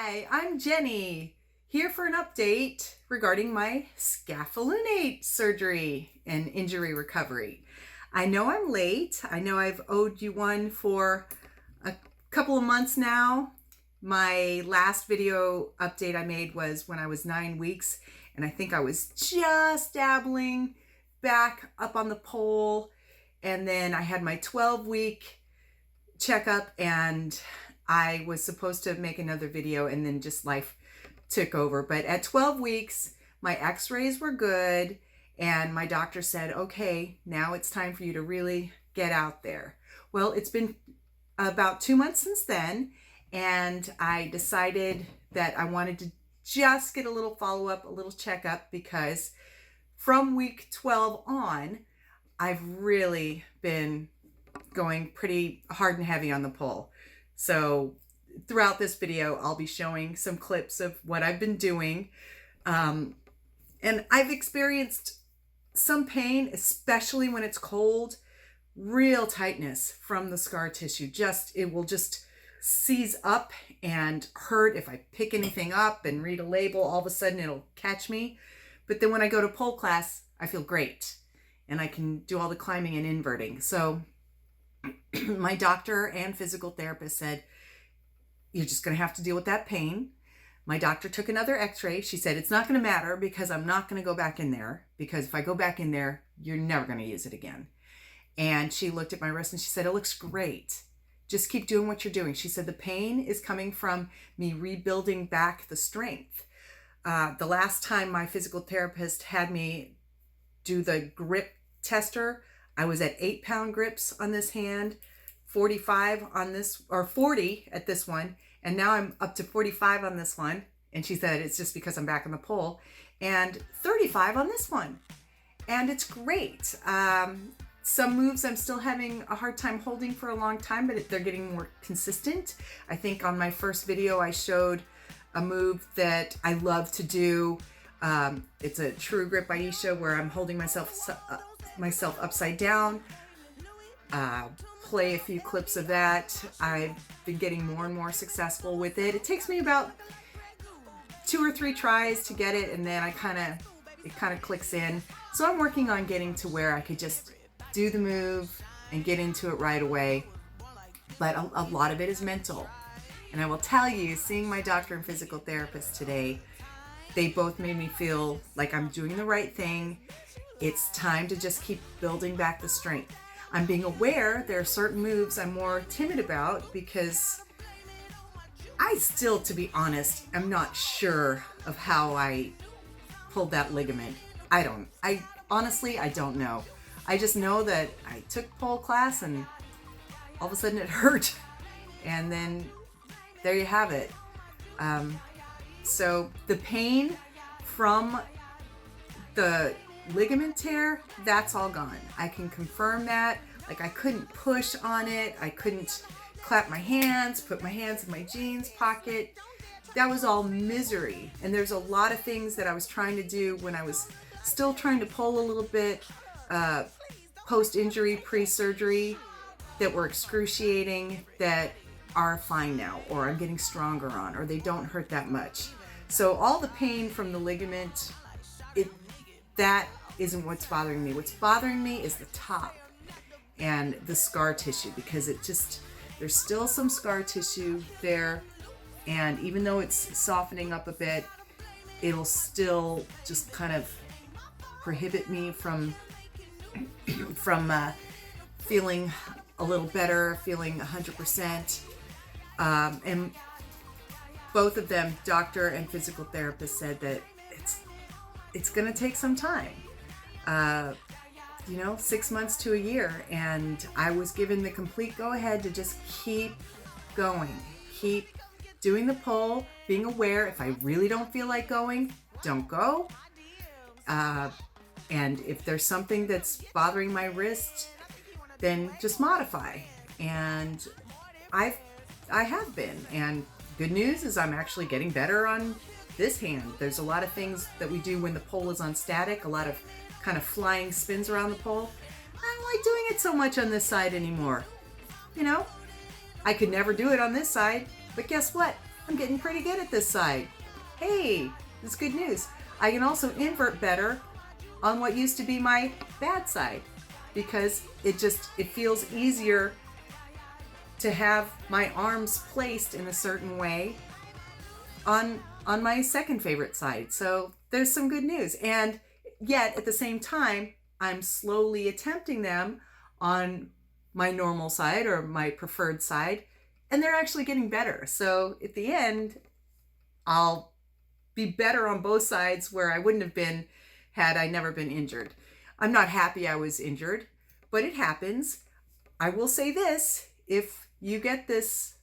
Hi, I'm Jenny, here for an update regarding my Scapholunate surgery and injury recovery. I know I'm late. I know I've owed you one for a couple of months now. My last video update I made was when I was 9 weeks, and I think I was just dabbling back up on the pole. And then I had my 12-week checkup, and I was supposed to make another video, and then just life took over. But at 12 weeks, my x-rays were good, and my doctor said, okay, now it's time for you to really get out there. Well, it's been about 2 months since then, and I decided that I wanted to just get a little follow-up, a little checkup, because from week 12 on, I've really been going pretty hard and heavy on the pole. So throughout this video, I'll be showing some clips of what I've been doing. And I've experienced some pain, especially when it's cold, real tightness from the scar tissue. It will just seize up and hurt. If I pick anything up and read a label, all of a sudden it'll catch me. But then when I go to pole class, I feel great, and I can do all the climbing and inverting. So my doctor and physical therapist said, you're just going to have to deal with that pain. My doctor took another x-ray. She said, it's not going to matter because I'm not going to go back in there, because if I go back in there, you're never going to use it again. And she looked at my wrist and she said, it looks great. Just keep doing what you're doing. She said, the pain is coming from me rebuilding back the strength. The last time my physical therapist had me do the grip tester, I was at 8-pound grips on this hand, 45 on this, or 40 at this one, and now I'm up to 45 on this one. And she said it's just because I'm back on the pole, and 35 on this one, and it's great. Some moves I'm still having a hard time holding for a long time, but they're getting more consistent. I think on my first video I showed a move that I love to do. It's a true grip Aisha, where I'm holding myself upside down. Play a few clips of that. I've been getting more and more successful with it. It takes me about 2 or 3 tries to get it, and then it kind of clicks in. So I'm working on getting to where I could just do the move and get into it right away. But a lot of it is mental. And I will tell you, seeing my doctor and physical therapist today, they both made me feel like I'm doing the right thing. It's time to just keep building back the strength. I'm being aware there are certain moves I'm more timid about, because I still, to be honest, am not sure of how I pulled that ligament. Honestly, I don't know. I just know that I took pole class and all of a sudden it hurt. And then there you have it. So the pain from the ligament tear, that's all gone. I can confirm that. Like, I couldn't push on it. I couldn't clap my hands, put my hands in my jeans pocket. That was all misery. And there's a lot of things that I was trying to do when I was still trying to pull a little bit, post-injury, pre-surgery, that were excruciating, that are fine now, or I'm getting stronger on, or they don't hurt that much. So all the pain from the ligament, that isn't what's bothering me. What's bothering me is the top and the scar tissue, because there's still some scar tissue there, and even though it's softening up a bit, it'll still just kind of prohibit me from feeling a little better, feeling 100%. And both of them, doctor and physical therapist, said that it's going to take some time, 6 months to a year. And I was given the complete go-ahead to just keep going, keep doing the pole, being aware if I really don't feel like going, don't go. And if there's something that's bothering my wrist, then just modify. And I have been. And good news is I'm actually getting better on this hand. There's a lot of things that we do when the pole is on static, a lot of kind of flying spins around the pole. I don't like doing it so much on this side anymore. I could never do it on this side, but guess what? I'm getting pretty good at this side. Hey, that's good news. I can also invert better on what used to be my bad side because it feels easier to have my arms placed in a certain way on my second favorite side. So there's some good news. And yet at the same time, I'm slowly attempting them on my normal side or my preferred side, and they're actually getting better. So at the end, I'll be better on both sides where I wouldn't have been had I never been injured. I'm not happy I was injured, but it happens. I will say this, if you get this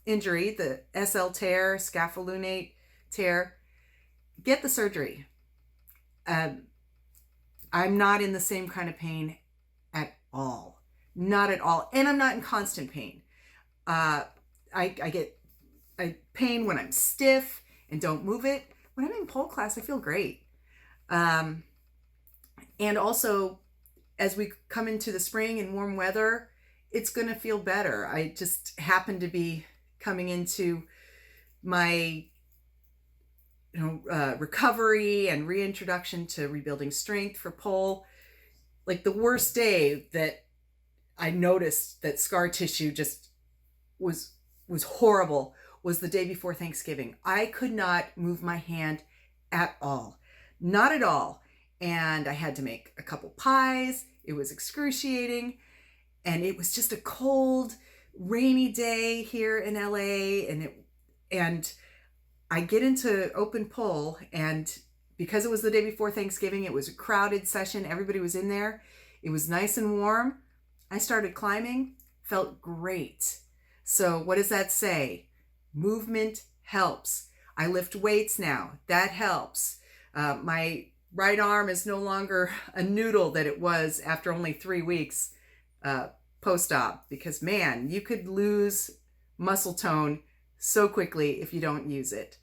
injury, the SL tear, scapholunate tear, get the surgery. I'm not in the same kind of pain at all. Not at all. And I'm not in constant pain. I get pain when I'm stiff and don't move it. When I'm in pole class, I feel great. And also, as we come into the spring and warm weather, it's going to feel better. I just happen to be coming into my recovery and reintroduction to rebuilding strength for pole. Like the worst day that I noticed that scar tissue just was horrible was the day before Thanksgiving. I could not move my hand at all. Not at all. And I had to make a couple pies. It was excruciating. And it was just a cold, rainy day here in LA. And I get into open pole, and because it was the day before Thanksgiving, it was a crowded session. Everybody was in there. It was nice and warm. I started climbing, felt great. So what does that say? Movement helps. I lift weights now. That helps. My right arm is no longer a noodle that it was after only 3 weeks post-op, because man, you could lose muscle tone so quickly if you don't use it.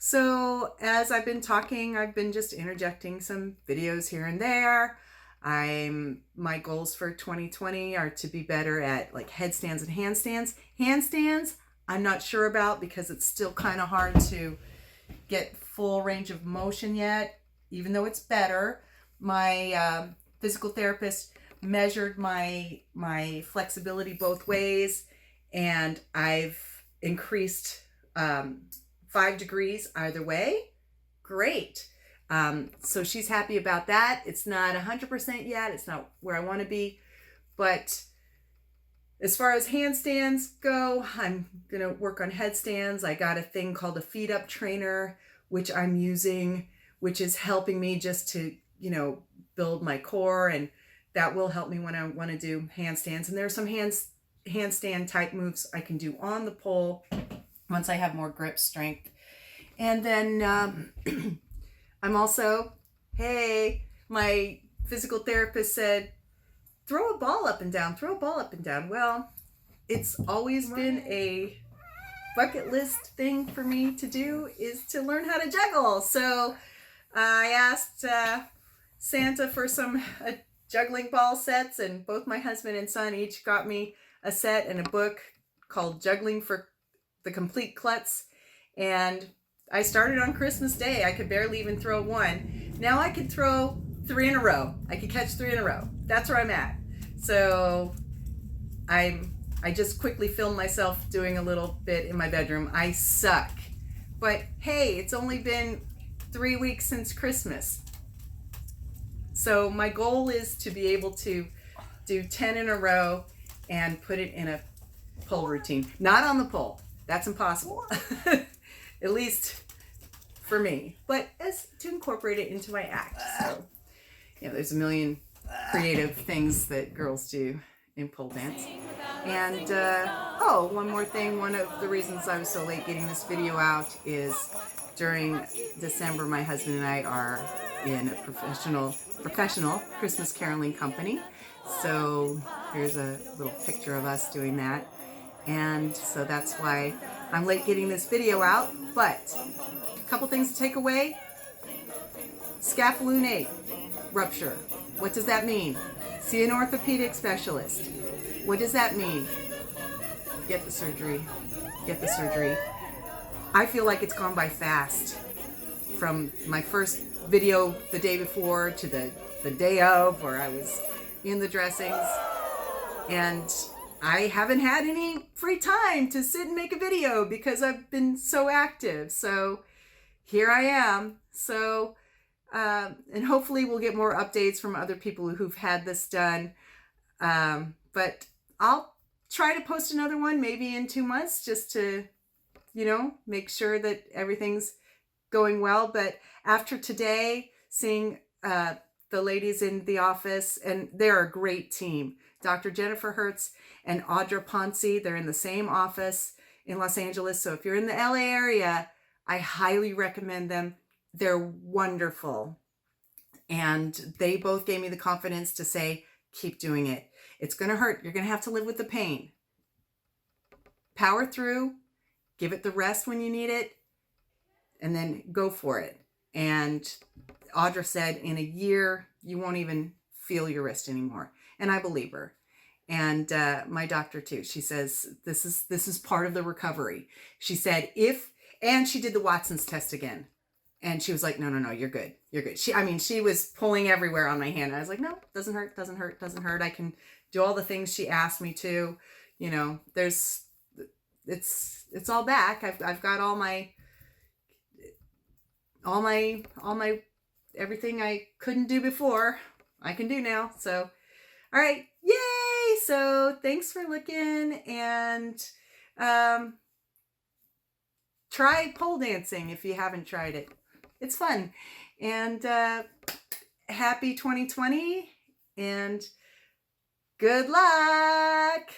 So as I've been talking, I've been just interjecting some videos here and there. My goals for 2020 are to be better at like headstands and handstands. Handstands, I'm not sure about because it's still kind of hard to get full range of motion yet, even though it's better. My physical therapist measured my flexibility both ways, and I've increased 5 degrees either way. Great. So she's happy about that. It's not 100% yet. It's not where I want to be. But as far as handstands go, I'm going to work on headstands. I got a thing called a feet up trainer, which I'm using, which is helping me just to, build my core. And that will help me when I want to do handstands. And there are some handstand type moves I can do on the pole once I have more grip strength. And then I'm also, my physical therapist said, throw a ball up and down, throw a ball up and down. Well, it's always been a bucket list thing for me to do, is to learn how to juggle. So I asked Santa for some juggling ball sets, and both my husband and son each got me a set and a book called Juggling for the Complete Klutz. And I started on Christmas Day. I could barely even throw one. Now I could throw 3 in a row. I could catch 3 in a row. That's where I'm at. So I just quickly filmed myself doing a little bit in my bedroom. I suck. But hey, it's only been 3 weeks since Christmas. So my goal is to be able to do 10 in a row and put it in a pole routine. Not on the pole. That's impossible. At least for me. But as to incorporate it into my act. So, there's a million creative things that girls do in pole dance. And, one more thing. One of the reasons I was so late getting this video out is during December, my husband and I are in a professional Christmas caroling company. So here's a little picture of us doing that. And so that's why I'm late getting this video out. But a couple things to take away. Scapholunate rupture. What does that mean? See an orthopedic specialist. What does that mean? Get the surgery. Get the surgery. I feel like it's gone by fast from my first video the day before to the day of, where I was in the dressings, and I haven't had any free time to sit and make a video because I've been so active. So here I am. So, and hopefully we'll get more updates from other people who've had this done. But I'll try to post another one maybe in 2 months, just to, make sure that everything's going well. But after today, seeing the ladies in the office, and they're a great team. Dr. Jennifer Hertz and Audra Ponce, they're in the same office in Los Angeles. So if you're in the LA area, I highly recommend them. They're wonderful. And they both gave me the confidence to say, keep doing it. It's going to hurt. You're going to have to live with the pain. Power through, give it the rest when you need it, and then go for it. And Audra said in a year, you won't even feel your wrist anymore. And I believe her. And my doctor too. She says, this is part of the recovery. She said, and she did the Watson's test again. And she was like, no, you're good. You're good. She was pulling everywhere on my hand. I was like, no, doesn't hurt. I can do all the things she asked me to. It's all back. I've got all my everything I couldn't do before, I can do now. So, all right. Yay. So thanks for looking, and try pole dancing if you haven't tried it. It's fun. And happy 2020 and good luck.